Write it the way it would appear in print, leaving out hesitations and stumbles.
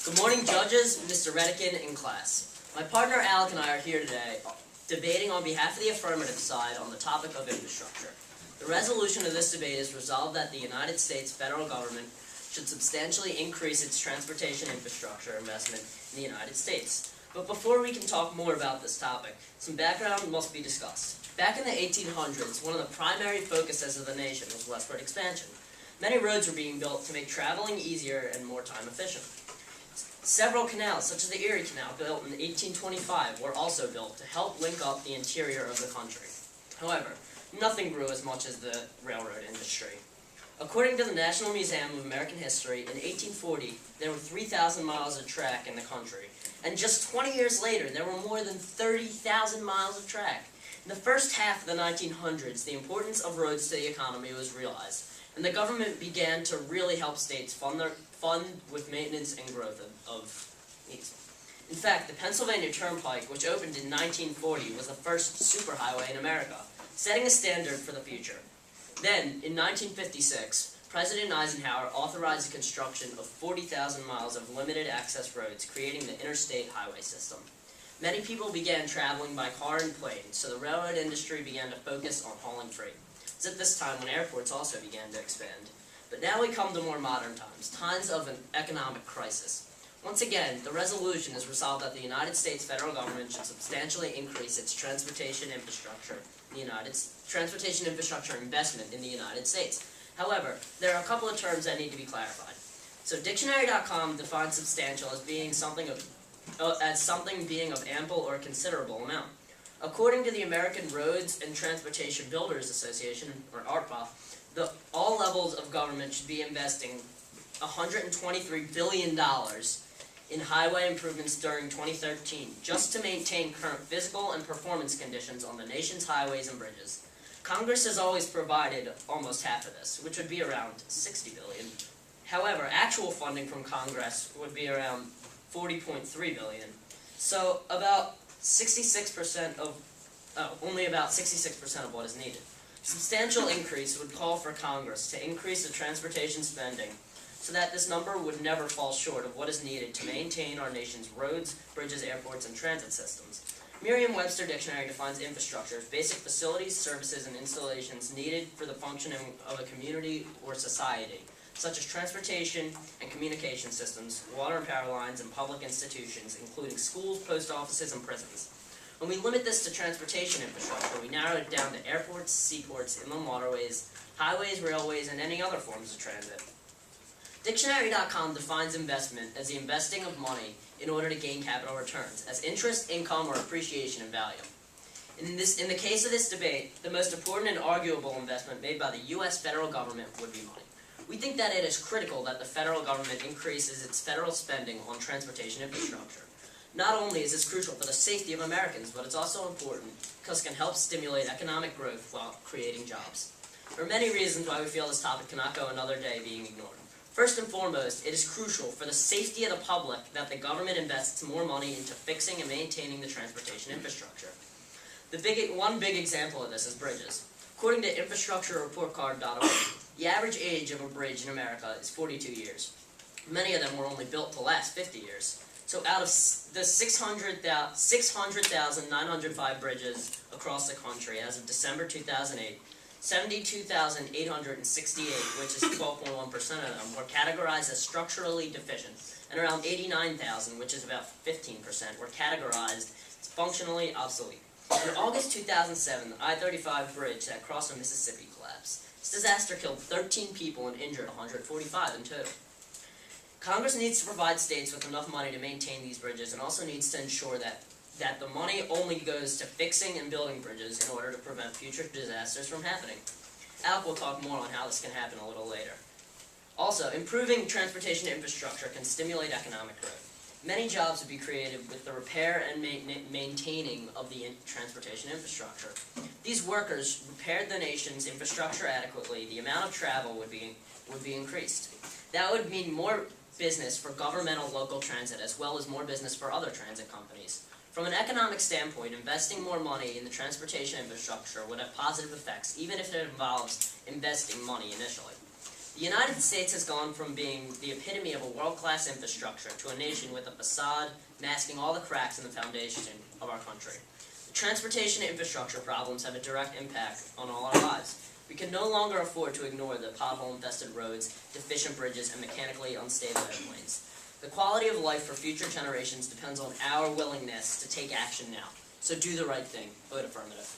Good morning, judges, Mr. Redican, and class. My partner Alec and I are here today debating on behalf of the affirmative side on the topic of infrastructure. The resolution of this debate is resolved that the United States federal government should substantially increase its transportation infrastructure investment in the United States. But before we can talk more about this topic, some background must be discussed. Back in the 1800s, one of the primary focuses of the nation was westward expansion. Many roads were being built to make traveling easier and more time efficient. Several canals, such as the Erie Canal, built in 1825, were also built to help link up the interior of the country. However, nothing grew as much as the railroad industry. According to the National Museum of American History, in 1840, there were 3,000 miles of track in the country, and just 20 years later, there were more than 30,000 miles of track. In the first half of the 1900s, the importance of roads to the economy was realized, and the government began to really help states fund with maintenance and growth of needs. In fact, the Pennsylvania Turnpike, which opened in 1940, was the first superhighway in America, setting a standard for the future. Then, in 1956, President Eisenhower authorized the construction of 40,000 miles of limited access roads, creating the interstate highway system. Many people began traveling by car and plane, so the railroad industry began to focus on hauling freight. It's at this time when airports also began to expand. But now we come to more modern times, times of an economic crisis. Once again, the resolution is resolved that the United States federal government should substantially increase its transportation infrastructure investment in the United States. However, there are a couple of terms that need to be clarified. So Dictionary.com defines substantial as being something of ample or considerable amount. According to the American Roads and Transportation Builders Association, or ARPA, all levels of government should be investing $123 billion in highway improvements during 2013, just to maintain current physical and performance conditions on the nation's highways and bridges. Congress has always provided almost half of this, which would be around $60 billion. However, actual funding from Congress would be around $40.3 billion. So only about 66% of what is needed. Substantial increase would call for Congress to increase the transportation spending so that this number would never fall short of what is needed to maintain our nation's roads, bridges, airports, and transit systems. Merriam-Webster Dictionary defines infrastructure as basic facilities, services, and installations needed for the functioning of a community or society, such as transportation and communication systems, water and power lines, and public institutions, including schools, post offices, and prisons. When we limit this to transportation infrastructure, we narrow it down to airports, seaports, inland waterways, highways, railways, and any other forms of transit. Dictionary.com defines investment as the investing of money in order to gain capital returns, as interest, income, or appreciation in value. In the case of this debate, the most important and arguable investment made by the U.S. federal government would be money. We think that it is critical that the federal government increases its federal spending on transportation infrastructure. Not only is this crucial for the safety of Americans, but it's also important because it can help stimulate economic growth while creating jobs. There are many reasons why we feel this topic cannot go another day being ignored. First and foremost, it is crucial for the safety of the public that the government invests more money into fixing and maintaining the transportation infrastructure. One big example of this is bridges. According to infrastructurereportcard.org, the average age of a bridge in America is 42 years. Many of them were only built to last 50 years. So out of the 600,905 bridges across the country as of December 2008, 72,868, which is 12.1% of them, were categorized as structurally deficient, and around 89,000, which is about 15%, were categorized as functionally obsolete. In August 2007, the I-35 bridge that crossed the Mississippi collapsed. This disaster killed 13 people and injured 145 in total. Congress needs to provide states with enough money to maintain these bridges and also needs to ensure that the money only goes to fixing and building bridges in order to prevent future disasters from happening. Alec will talk more on how this can happen a little later. Also, improving transportation infrastructure can stimulate economic growth. Many jobs would be created with the repair and maintaining of the transportation infrastructure. These workers repaired the nation's infrastructure adequately, the amount of travel would be increased. That would mean more business for governmental local transit as well as more business for other transit companies. From an economic standpoint, investing more money in the transportation infrastructure would have positive effects, even if it involves investing money initially. The United States has gone from being the epitome of a world-class infrastructure to a nation with a facade masking all the cracks in the foundation of our country. The transportation infrastructure problems have a direct impact on all our lives. We can no longer afford to ignore the pothole-infested roads, deficient bridges, and mechanically unstable airplanes. The quality of life for future generations depends on our willingness to take action now. So do the right thing. Vote affirmative.